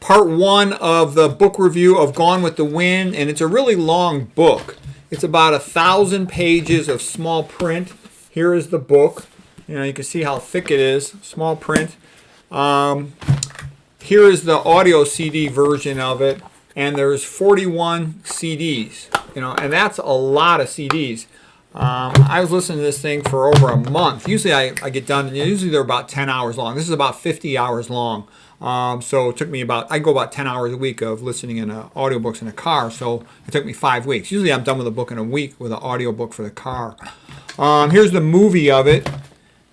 part one of the book review of Gone with the Wind, and it's a really long book. It's about 1,000 pages of small print. Here is the book. You can see how thick it is, small print. Here is the audio CD version of it, and there's 41 CDs. And that's a lot of CDs. I was listening to this thing for over a month. Usually I get done, usually they're about 10 hours long. This is about 50 hours long. So it took me I go about 10 hours a week of listening in audiobooks in a car. So it took me 5 weeks. Usually I'm done with a book in a week with an audiobook for the car. Here's the movie of it.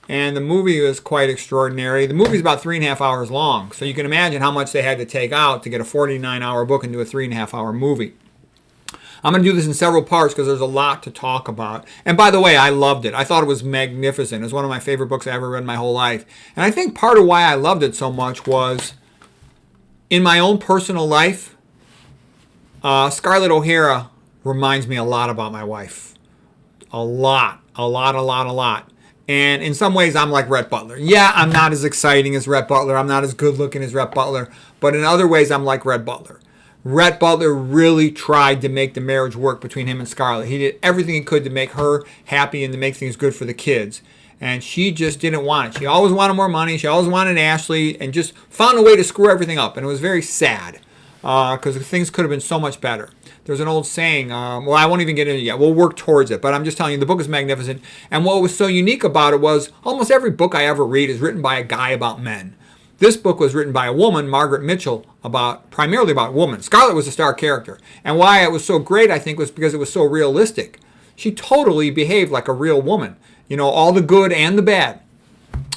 And the movie is quite extraordinary. The movie is about 3.5 hours long. So you can imagine how much they had to take out to get a 49-hour book into a 3.5-hour movie. I'm going to do this in several parts because there's a lot to talk about. And by the way, I loved it. I thought it was magnificent. It was one of my favorite books I ever read in my whole life. And I think part of why I loved it so much was in my own personal life, Scarlet O'Hara reminds me a lot about my wife. A lot. And in some ways, I'm like Rhett Butler. Yeah, I'm not as exciting as Rhett Butler. I'm not as good looking as Rhett Butler. But in other ways, I'm like Rhett Butler. Rhett Butler really tried to make the marriage work between him and Scarlet. He did everything he could to make her happy and to make things good for the kids. And she just didn't want it. She always wanted more money. She always wanted Ashley and just found a way to screw everything up. And it was very sad because things could have been so much better. There's an old saying, well, I won't even get into it yet. We'll work towards it. But I'm just telling you, the book is magnificent. And what was so unique about it was almost every book I ever read is written by a guy about men. This book was written by a woman, Margaret Mitchell, primarily about women. Scarlet was a star character. And why it was so great, I think, was because it was so realistic. She totally behaved like a real woman. All the good and the bad.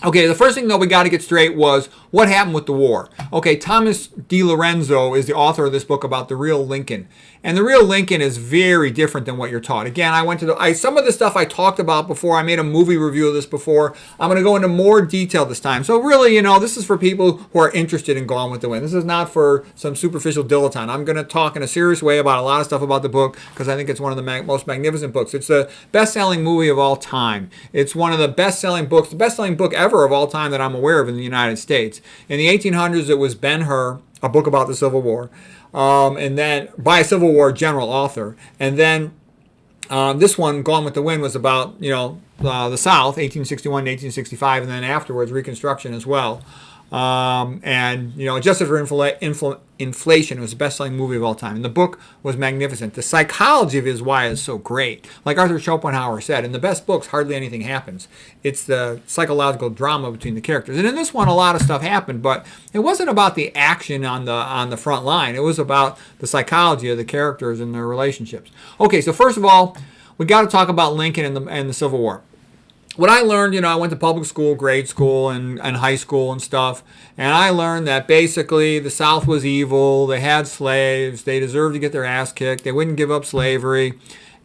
Okay, the first thing, though, we got to get straight was what happened with the war. Okay, Thomas DiLorenzo is the author of this book about the real Lincoln. And the real Lincoln is very different than what you're taught. Again, I went to some of the stuff I talked about before. I made a movie review of this before. I'm going to go into more detail this time. So really, this is for people who are interested in Gone with the Wind. This is not for some superficial dilettante. I'm going to talk in a serious way about a lot of stuff about the book because I think it's one of the most magnificent books. It's the best-selling movie of all time. It's one of the best-selling books, the best-selling book ever of all time that I'm aware of in the United States. In the 1800s, it was Ben-Hur, a book about the Civil War. And then by a Civil War general author. And then this one, Gone with the Wind, was about the South, 1861 to 1865, and then afterwards Reconstruction as well. And adjusted for inflation, it was the best-selling movie of all time. And the book was magnificent. The psychology of it is why it's so great. Like Arthur Schopenhauer said, in the best books, hardly anything happens. It's the psychological drama between the characters. And in this one, a lot of stuff happened, but it wasn't about the action on the front line. It was about the psychology of the characters and their relationships. Okay, so first of all, we got to talk about Lincoln and the Civil War. What I learned, I went to public school, grade school, and high school and stuff, and I learned that basically the South was evil, they had slaves, they deserved to get their ass kicked, they wouldn't give up slavery,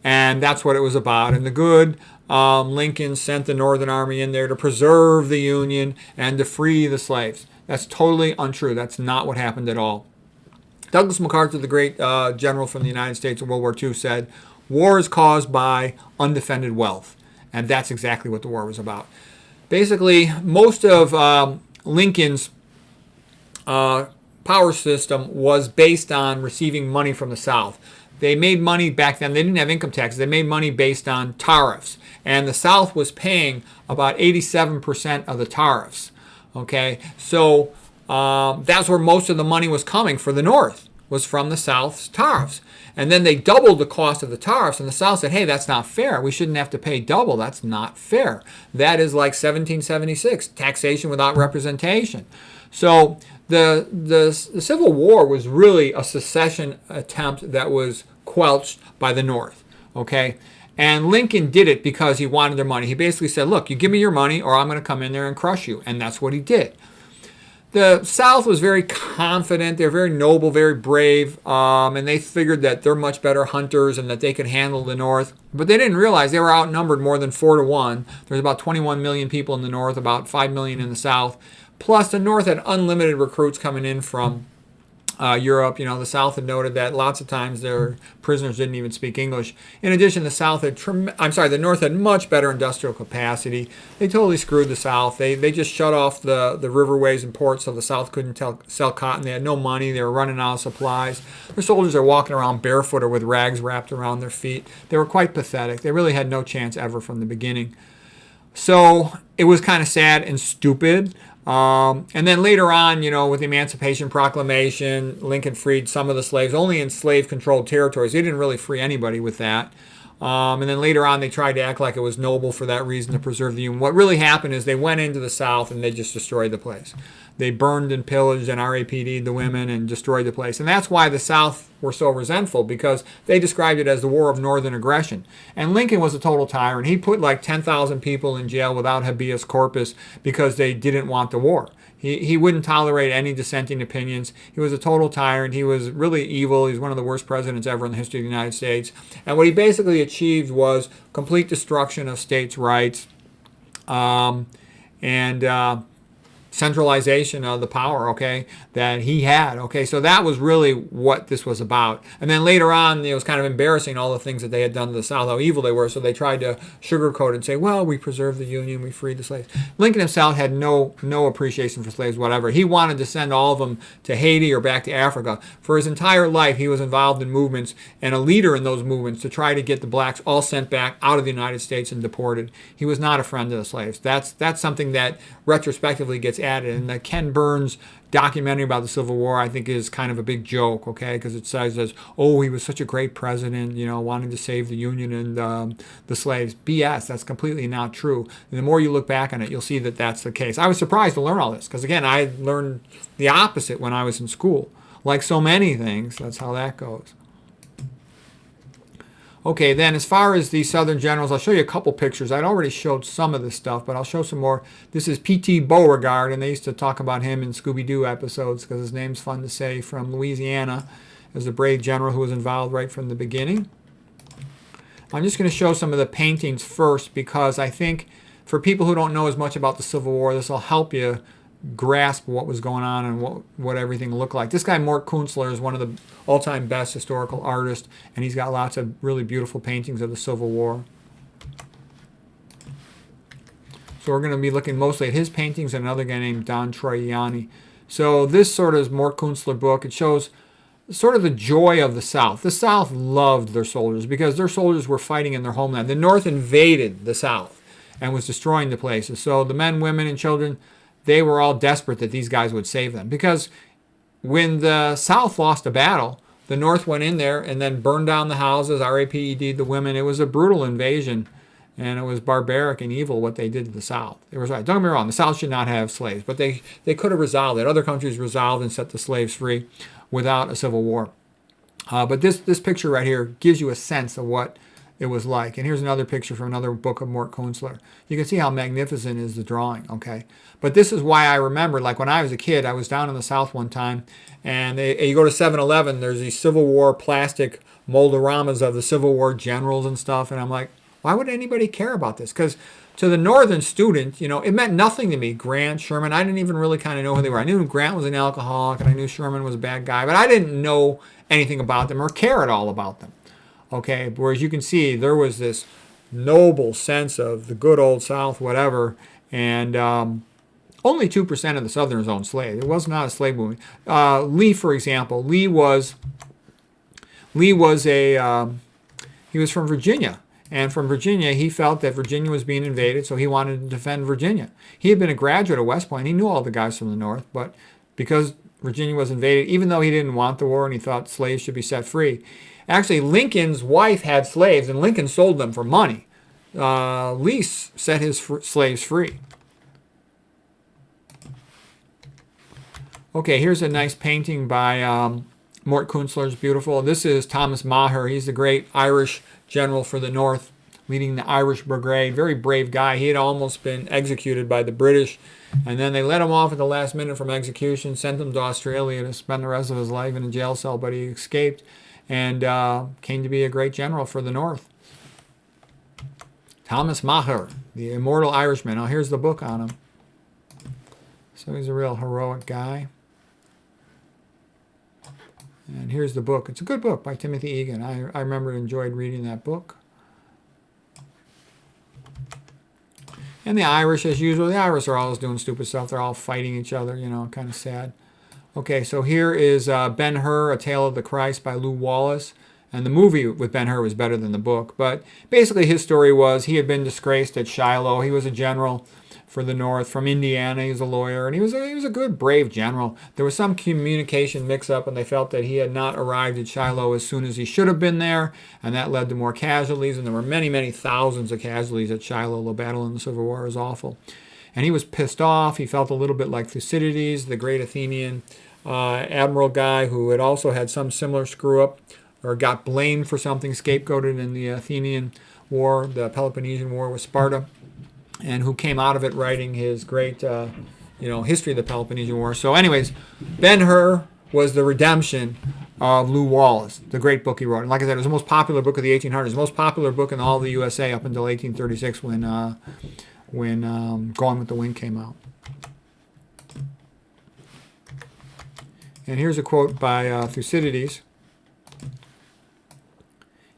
and that's what it was about. And the good, Lincoln sent the Northern Army in there to preserve the Union and to free the slaves. That's totally untrue. That's not what happened at all. Douglas MacArthur, the great general from the United States in World War II, said, "War is caused by undefended wealth." And that's exactly what the war was about. Basically, most of Lincoln's power system was based on receiving money from the South. They made money back then. They didn't have income taxes. They made money based on tariffs. And the South was paying about 87% of the tariffs. Okay, so that's where most of the money was coming for the North, was from the South's tariffs. And then they doubled the cost of the tariffs, and the South said, hey, that's not fair. We shouldn't have to pay double. That's not fair. That is like 1776, taxation without representation. So the Civil War was really a secession attempt that was quelched by the North, okay? And Lincoln did it because he wanted their money. He basically said, look, you give me your money or I'm going to come in there and crush you. And that's what he did. The South was very confident. They're very noble, very brave, and they figured that they're much better hunters and that they could handle the North. But they didn't realize they were outnumbered more than 4-1. There's about 21 million people in the North, about 5 million in the South. Plus, the North had unlimited recruits coming in from Europe. You know, the South had noted that lots of times their prisoners didn't even speak English. In addition, the North had much better industrial capacity. They totally screwed the South. They just shut off the riverways and ports so the South couldn't sell cotton. They had no money. They were running out of supplies. Their soldiers are walking around barefoot or with rags wrapped around their feet. They were quite pathetic. They really had no chance ever from the beginning. So it was kind of sad and stupid. And then later on, you know, with the Emancipation Proclamation, Lincoln freed some of the slaves, only in slave-controlled territories. He didn't really free anybody with that. And then later on, they tried to act like it was noble for that reason to preserve the Union. What really happened is they went into the South and they just destroyed the place. They burned and pillaged and RAPD'd the women and destroyed the place. And that's why the South were so resentful, because they described it as the War of Northern Aggression. And Lincoln was a total tyrant. He put like 10,000 people in jail without habeas corpus because they didn't want the war. He wouldn't tolerate any dissenting opinions. He was a total tyrant. He was really evil. He was one of the worst presidents ever in the history of the United States. And what he basically achieved was complete destruction of states' rights and centralization of the power, okay, that he had, okay. So that was really what this was about. And then later on, it was kind of embarrassing, all the things that they had done to the South, how evil they were. So they tried to sugarcoat it and say, well, we preserved the Union, we freed the slaves. Lincoln himself had no appreciation for slaves, whatever. He wanted to send all of them to Haiti or back to Africa. For his entire life, he was involved in movements and a leader in those movements to try to get the blacks all sent back out of the United States and deported. He was not a friend of the slaves. That's something that retrospectively gets added. And the Ken Burns documentary about the Civil War, I think, is kind of a big joke, okay, because it says as, oh, he was such a great president, you know, wanting to save the Union and the slaves. BS. That's completely not true. And the more you look back on it, you'll see that that's the case. I was surprised to learn all this because, again, I learned the opposite when I was in school. Like so many things, that's how that goes. Okay, then as far as the Southern generals, I'll show you a couple pictures. I'd already showed some of this stuff, but I'll show some more. This is P.T. Beauregard, and they used to talk about him in Scooby-Doo episodes because his name's fun to say, from Louisiana, as a brave general who was involved right from the beginning. I'm just going to show some of the paintings first because I think for people who don't know as much about the Civil War, this will help you grasp what was going on and what everything looked like. This guy, Mort Kunstler, is one of the all-time best historical artists, and he's got lots of really beautiful paintings of the Civil War. So we're going to be looking mostly at his paintings and another guy named Don Troiani. So this sort of is Mort Kunstler book. It shows sort of the joy of the South. The South loved their soldiers because their soldiers were fighting in their homeland. The North invaded the South and was destroying the places. So the men, women, and children, they were all desperate that these guys would save them. Because when the South lost a battle, the North went in there and then burned down the houses, RAPD'd the women. It was a brutal invasion, and it was barbaric and evil what they did to the South. It was right. Don't get me wrong, the South should not have slaves, but they could have resolved it. Other countries resolved and set the slaves free without a civil war. But this picture right here gives you a sense of what it was like. And here's another picture from another book of Mort Kunstler. You can see how magnificent is the drawing, okay? But this is why I remember, like when I was a kid, I was down in the South one time, and you go to 7-Eleven, there's these Civil War plastic moldoramas of the Civil War generals and stuff, and I'm like, why would anybody care about this? Because to the Northern student, you know, it meant nothing to me. Grant, Sherman, I didn't even really kind of know who they were. I knew Grant was an alcoholic, and I knew Sherman was a bad guy, but I didn't know anything about them or care at all about them. Okay, whereas you can see there was this noble sense of the good old South, whatever, and only 2% of the Southerners owned slaves. It was not a slave movement. Lee, for example, he was from Virginia, and from Virginia he felt that Virginia was being invaded, so he wanted to defend Virginia. He had been a graduate of West Point. He knew all the guys from the North, but because Virginia was invaded, even though he didn't want the war and he thought slaves should be set free. Actually, Lincoln's wife had slaves, and Lincoln sold them for money. Lee set his slaves free. Okay, here's a nice painting by Mort Kunstler. It's beautiful. This is Thomas Maher. He's the great Irish general for the North, leading the Irish Brigade. Very brave guy. He had almost been executed by the British, and then they let him off at the last minute from execution, sent him to Australia to spend the rest of his life in a jail cell, but he escaped and came to be a great general for the North. Thomas Maher, the immortal Irishman. Now here's the book on him. So he's a real heroic guy. And here's the book. It's a good book by Timothy Egan. I remember enjoyed reading that book. And the Irish, as usual, the Irish are always doing stupid stuff. They're all fighting each other, you know, kind of sad. Okay, so here is Ben-Hur, A Tale of the Christ by Lew Wallace. And the movie with Ben-Hur was better than the book. But basically his story was he had been disgraced at Shiloh. He was a general for the North from Indiana. He was a lawyer, and he was a good, brave general. There was some communication mix-up, and they felt that he had not arrived at Shiloh as soon as he should have been there, and that led to more casualties. And there were many, many thousands of casualties at Shiloh. The battle in the Civil War was awful. And he was pissed off. He felt a little bit like Thucydides, the great Athenian admiral guy who had also had some similar screw-up or got blamed for something, scapegoated in the Athenian War, the Peloponnesian War with Sparta, and who came out of it writing his great, history of the Peloponnesian War. So anyways, Ben-Hur was the redemption of Lew Wallace, the great book he wrote. And like I said, it was the most popular book of the 1800s, the most popular book in all of the USA up until 1836 when Gone with the Wind came out. And here's a quote by Thucydides.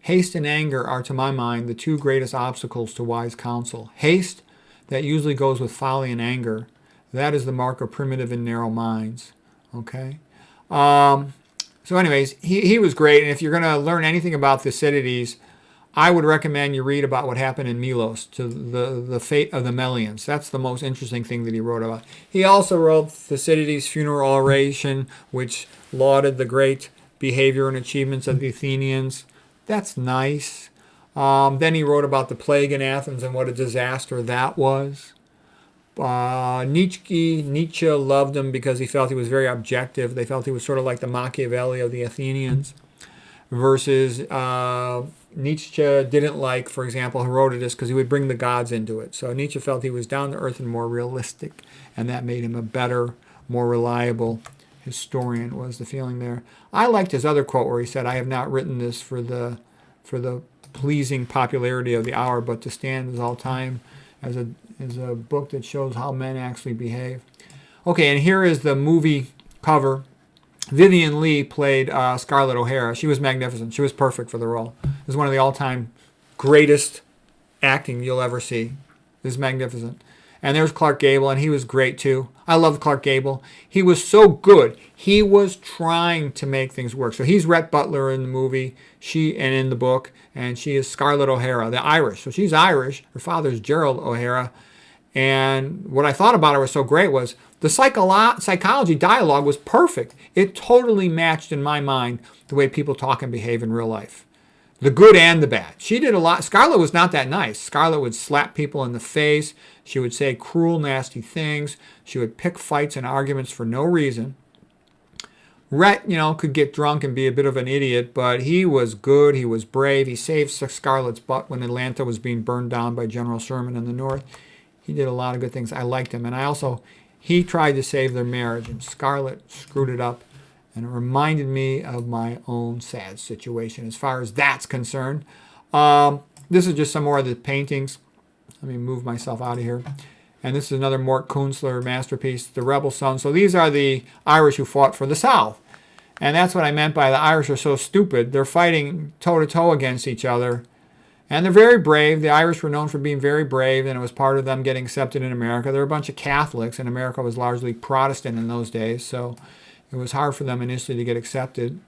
Haste and anger are, to my mind, the two greatest obstacles to wise counsel. Haste, that usually goes with folly and anger. That is the mark of primitive and narrow minds. Okay? So anyways, he was great. And if you're going to learn anything about Thucydides, I would recommend you read about what happened in Milos, to the fate of the Melians. That's the most interesting thing that he wrote about. He also wrote Thucydides' funeral oration, which lauded the great behavior and achievements of the Athenians. That's nice. Then he wrote about the plague in Athens and what a disaster that was. Nietzsche loved him because he felt he was very objective. They felt he was sort of like the Machiavelli of the Athenians. Versus Nietzsche didn't like, for example, Herodotus because he would bring the gods into it. So Nietzsche felt he was down to earth and more realistic, and that made him a better, more reliable historian, was the feeling there. I liked his other quote where he said, I have not written this for the pleasing popularity of the hour, but to stand as all time as a book that shows how men actually behave. Okay, and here is the movie cover. Vivian Leigh played Scarlet O'Hara. She was magnificent. She was perfect for the role. It was one of the all-time greatest acting you'll ever see. It was magnificent. And there's Clark Gable, and he was great too. I loved Clark Gable. He was so good. He was trying to make things work. So he's Rhett Butler in the movie, and in the book, and she is Scarlet O'Hara, the Irish. So she's Irish. Her father's Gerald O'Hara. And what I thought about her was so great was the psychology dialogue was perfect. It totally matched in my mind the way people talk and behave in real life. The good and the bad. She did a lot. Scarlet was not that nice. Scarlet would slap people in the face. She would say cruel, nasty things. She would pick fights and arguments for no reason. Rhett, could get drunk and be a bit of an idiot, but he was good. He was brave. He saved Scarlet's butt when Atlanta was being burned down by General Sherman in the North. He did a lot of good things. I liked him. And he tried to save their marriage, and Scarlet screwed it up. And it reminded me of my own sad situation as far as that's concerned. This is just some more of the paintings. Let me move myself out of here. And this is another Mort Kunstler masterpiece, The Rebel Son. So these are the Irish who fought for the South. And that's what I meant by the Irish are so stupid. They're fighting toe-to-toe against each other. And they're very brave. The Irish were known for being very brave, and it was part of them getting accepted in America. They're a bunch of Catholics, and America was largely Protestant in those days. So it was hard for them initially to get accepted.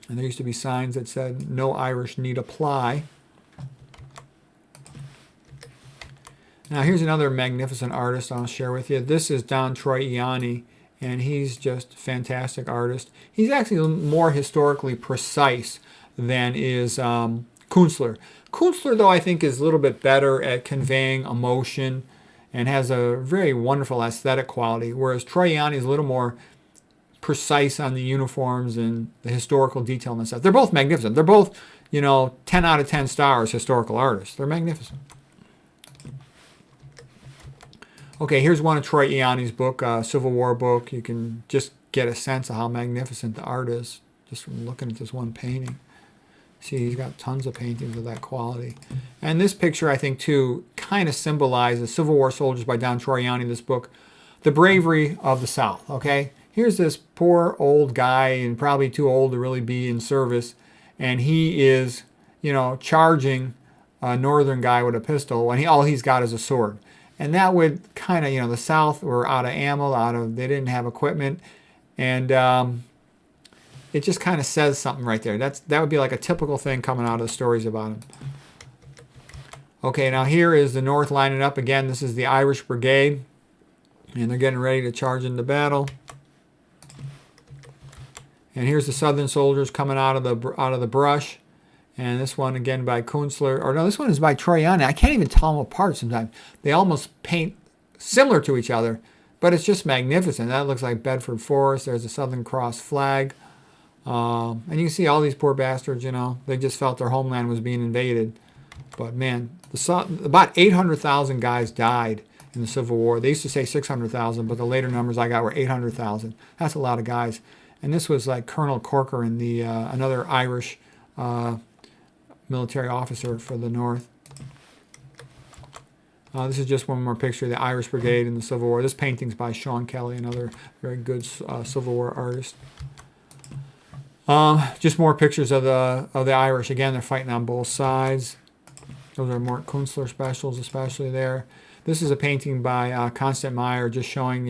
And there used to be signs that said, no Irish need apply. Now here's another magnificent artist I'll share with you. This is Don Troy Ianni, and he's just a fantastic artist. He's actually more historically precise than is Kunstler. Kunstler, though, I think is a little bit better at conveying emotion and has a very wonderful aesthetic quality, whereas Troy Ianni is a little more precise on the uniforms and the historical detail and stuff. They're both magnificent. They're both, 10 out of 10 stars historical artists. They're magnificent. Okay, here's one of Troy Ianni's book, Civil War book. You can just get a sense of how magnificent the art is just from looking at this one painting. See, he's got tons of paintings of that quality. And this picture, I think, too, kind of symbolizes Civil War Soldiers by Don Troy Ianni, this book, the bravery of the South, okay? here's this poor old guy, and probably too old to really be in service, and he is, charging a northern guy with a pistol, and all he's got is a sword. And that would kind of, the South were out of ammo, they didn't have equipment, and it just kind of says something right there. That would be like a typical thing coming out of the stories about him. Okay, now here is the North lining up again. This is the Irish Brigade, and they're getting ready to charge into battle. And here's the Southern soldiers coming out of the brush. And this one again by Kunstler, or no, this one is by Troiani. I can't even tell them apart sometimes. They almost paint similar to each other, but it's just magnificent. That looks like Bedford Forest. There's a Southern Cross flag. And you can see all these poor bastards, they just felt their homeland was being invaded. But man, about 800,000 guys died in the Civil War. They used to say 600,000, but the later numbers I got were 800,000. That's a lot of guys. And this was like Colonel Corcoran, another Irish military officer for the North. This is just one more picture of the Irish Brigade in the Civil War. This painting's by Sean Kelly, another very good Civil War artist. Just more pictures of the Irish. Again, they're fighting on both sides. Those are more Kunstler specials, especially there. This is a painting by Constant Meyer, just showing,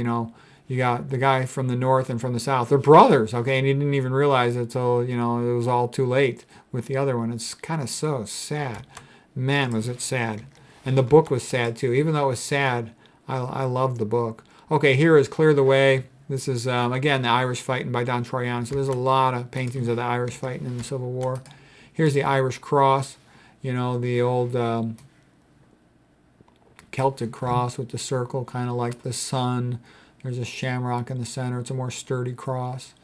you got the guy from the North and from the South. They're brothers, okay? And he didn't even realize it until, it was all too late with the other one. It's kind of so sad. Man, was it sad. And the book was sad, too. Even though it was sad, I loved the book. Okay, here is Clear the Way. This is, again, the Irish fighting by Don Troiani. So there's a lot of paintings of the Irish fighting in the Civil War. Here's the Irish cross, the old Celtic cross with the circle, kind of like the sun. There's a shamrock in the center. It's a more sturdy cross.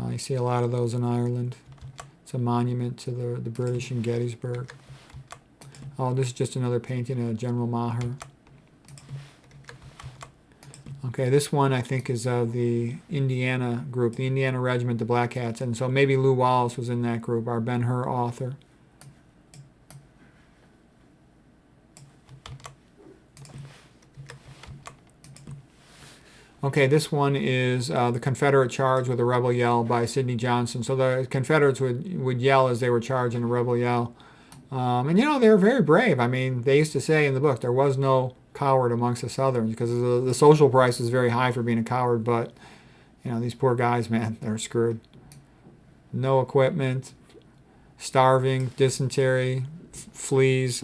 You see a lot of those in Ireland. It's a monument to the British in Gettysburg. Oh, this is just another painting of General Maher. Okay, this one I think is of the Indiana group, the Indiana Regiment, the Black Hats. And so maybe Lew Wallace was in that group, our Ben-Hur author. Okay, this one is the Confederate Charge with a Rebel Yell by Sidney Johnson. So the Confederates would yell as they were charging a rebel yell. And they were very brave. I mean, they used to say in the book, there was no coward amongst the Southerns, because the social price is very high for being a coward. But, these poor guys, man, they're screwed. No equipment, starving, dysentery, fleas.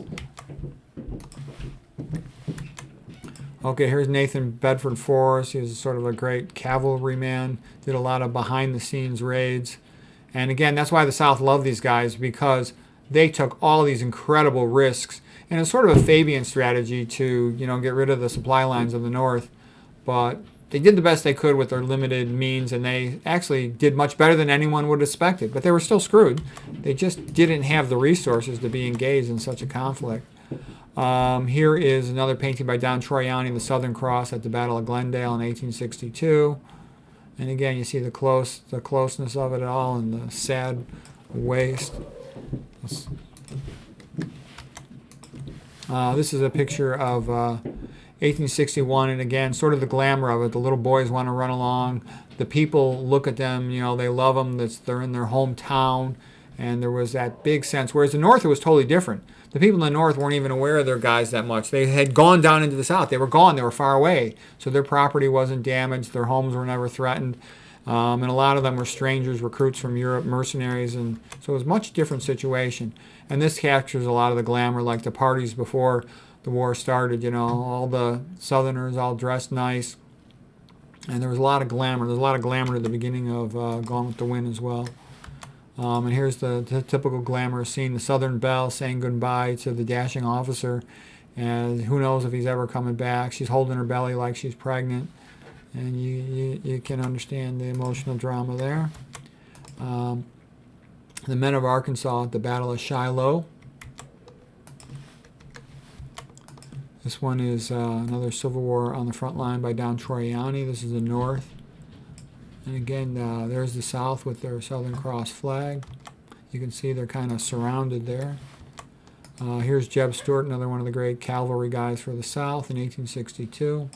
Okay, here's Nathan Bedford Forrest. He was sort of a great cavalryman, did a lot of behind-the-scenes raids. And again, that's why the South loved these guys, because they took all these incredible risks. And it's sort of a Fabian strategy to, get rid of the supply lines of the North. But they did the best they could with their limited means, and they actually did much better than anyone would have expected. But they were still screwed. They just didn't have the resources to be engaged in such a conflict. Here is another painting by Don Troiani, the Southern Cross at the Battle of Glendale in 1862. And again, you see the closeness of it all and the sad waste. This is a picture of 1861, and again, sort of the glamour of it. The little boys want to run along. The people look at them, they love them. They're in their hometown, and there was that big sense. Whereas the North, it was totally different. The people in the North weren't even aware of their guys that much. They had gone down into the South. They were gone. They were far away. So their property wasn't damaged. Their homes were never threatened. And a lot of them were strangers, recruits from Europe, mercenaries. And so it was a much different situation. And this captures a lot of the glamour, like the parties before the war started. All the Southerners all dressed nice. And there was a lot of glamour. There's a lot of glamour at the beginning of Gone with the Wind as well. And here's the typical glamorous scene, the Southern Belle saying goodbye to the dashing officer. And who knows if he's ever coming back. She's holding her belly like she's pregnant. And you can understand the emotional drama there. The men of Arkansas at the Battle of Shiloh. This one is another Civil War on the front line by Don Troiani. This is the North. And again, there's the South with their Southern Cross flag. You can see they're kind of surrounded there. Here's Jeb Stuart, another one of the great cavalry guys for the South in 1862.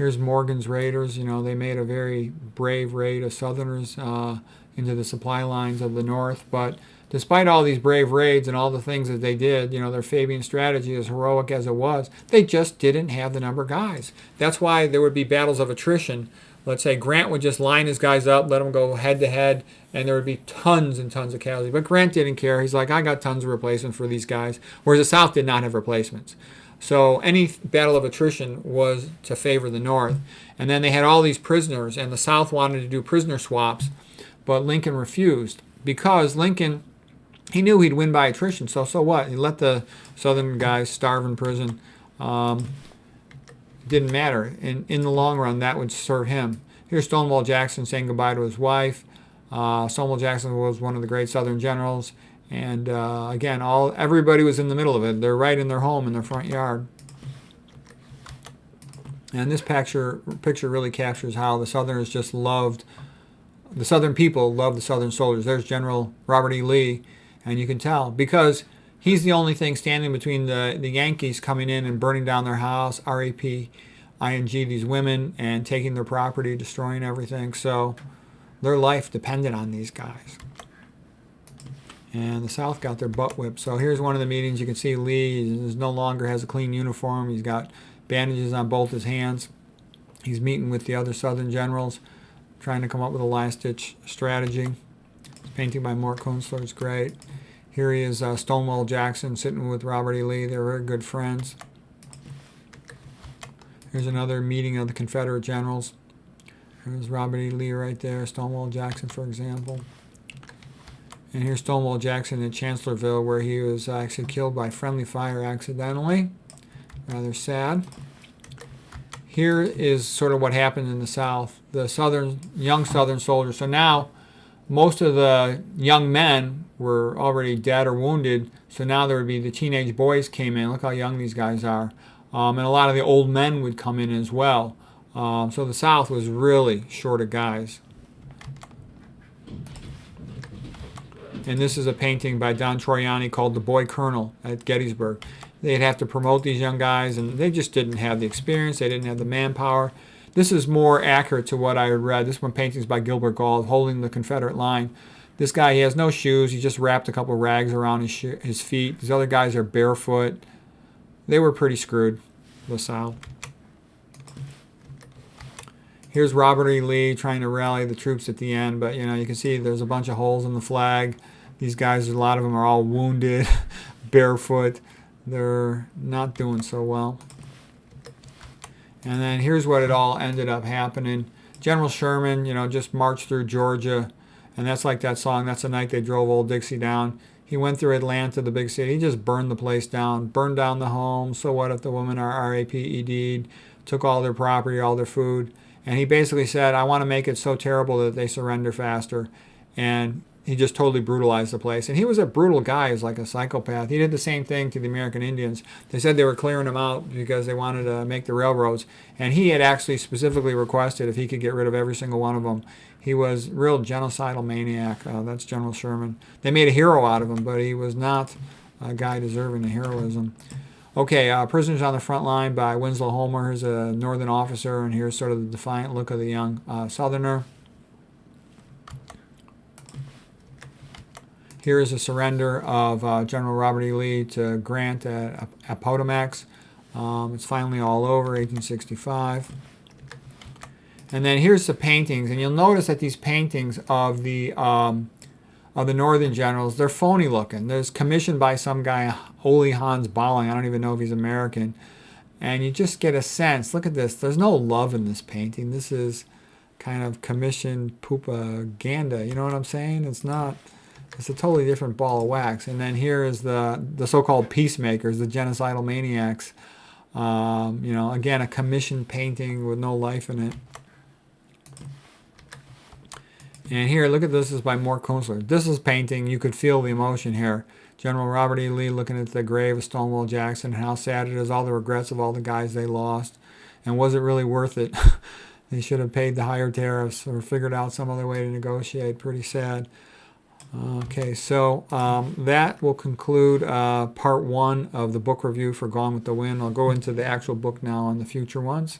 Here's Morgan's Raiders. You know, they made a very brave raid of Southerners into the supply lines of the North. But despite all these brave raids and all the things that they did, you know, their Fabian strategy, as heroic as it was, they just didn't have the number of guys. That's why there would be battles of attrition. Let's say Grant would just line his guys up, let them go head to head, and there would be tons and tons of casualties. But Grant didn't care. He's like, I got tons of replacements for these guys, whereas the South did not have replacements. So any battle of attrition was to favor the North. And then they had all these prisoners, and the South wanted to do prisoner swaps, but Lincoln refused because Lincoln, he knew he'd win by attrition. So what? He let the Southern guys starve in prison. Didn't matter. In the long run, that would serve him. Here's Stonewall Jackson saying goodbye to his wife. Stonewall Jackson was one of the great Southern generals. And again, everybody was in the middle of it. They're right in their home, in their front yard. And this picture really captures how the Southerners just loved, the Southern people loved the Southern soldiers. There's General Robert E. Lee, and you can tell because he's the only thing standing between the Yankees coming in and burning down their house, R.A.P.I.N.G., these women, and taking their property, destroying everything. So their life depended on these guys. And the South got their butt whipped. So here's one of the meetings. You can see Lee no longer has a clean uniform. He's got bandages on both his hands. He's meeting with the other Southern generals, trying to come up with a last-ditch strategy. Painting by Mort Kunstler is great. Here he is, Stonewall Jackson, sitting with Robert E. Lee. They're very good friends. Here's another meeting of the Confederate generals. There's Robert E. Lee right there, Stonewall Jackson, for example. And here's Stonewall Jackson at Chancellorsville, where he was actually killed by friendly fire accidentally. Rather sad. Here is sort of what happened in the South. The young Southern soldiers. So now, most of the young men were already dead or wounded. So now there would be the teenage boys came in. Look how young these guys are. And a lot of the old men would come in as well. So the South was really short of guys. And this is a painting by Don Troiani called The Boy Colonel at Gettysburg. They'd have to promote these young guys, and they just didn't have the experience. They didn't have the manpower. This is more accurate to what I read. This one painting is by Gilbert Gauld, holding the Confederate line. This guy, he has no shoes. He just wrapped a couple rags around his feet. These other guys are barefoot. They were pretty screwed, the South. Here's Robert E. Lee trying to rally the troops at the end, but you can see there's a bunch of holes in the flag. These guys, a lot of them are all wounded, barefoot. They're not doing so well. And then here's what it all ended up happening. General Sherman, just marched through Georgia, and that's like that song, That's the Night They Drove Old Dixie Down. He went through Atlanta, the big city. He just burned the place down, burned down the home. So what if the women are R.A.P.E.D'd, took all their property, all their food. And he basically said, I want to make it so terrible that they surrender faster. And he just totally brutalized the place. And he was a brutal guy. He was like a psychopath. He did the same thing to the American Indians. They said they were clearing them out because they wanted to make the railroads. And he had actually specifically requested if he could get rid of every single one of them. He was a real genocidal maniac. That's General Sherman. They made a hero out of him, but he was not a guy deserving of heroism. Okay, Prisoners on the Front Line by Winslow Homer. Here's a Northern officer, and here's sort of the defiant look of the young Southerner. Here is a surrender of General Robert E. Lee to Grant at Appomattox. It's finally all over, 1865. And then here's the paintings, and you'll notice that these paintings of the Northern generals, they're phony looking. There's commissioned by some guy, Ole Hans Bolling. I don't even know if he's American. And you just get a sense. Look at this. There's no love in this painting. This is kind of commissioned propaganda. You know what I'm saying? It's not. It's a totally different ball of wax. And then here is the so-called peacemakers, the genocidal maniacs. Again, a commissioned painting with no life in it. And here, look at this. This is by Mort Kunstler. This is painting. You could feel the emotion here. General Robert E. Lee looking at the grave of Stonewall Jackson and how sad it is, all the regrets of all the guys they lost. And was it really worth it? They should have paid the higher tariffs or figured out some other way to negotiate. Pretty sad. Okay, so that will conclude part one of the book review for Gone with the Wind. I'll go into the actual book now on the future ones.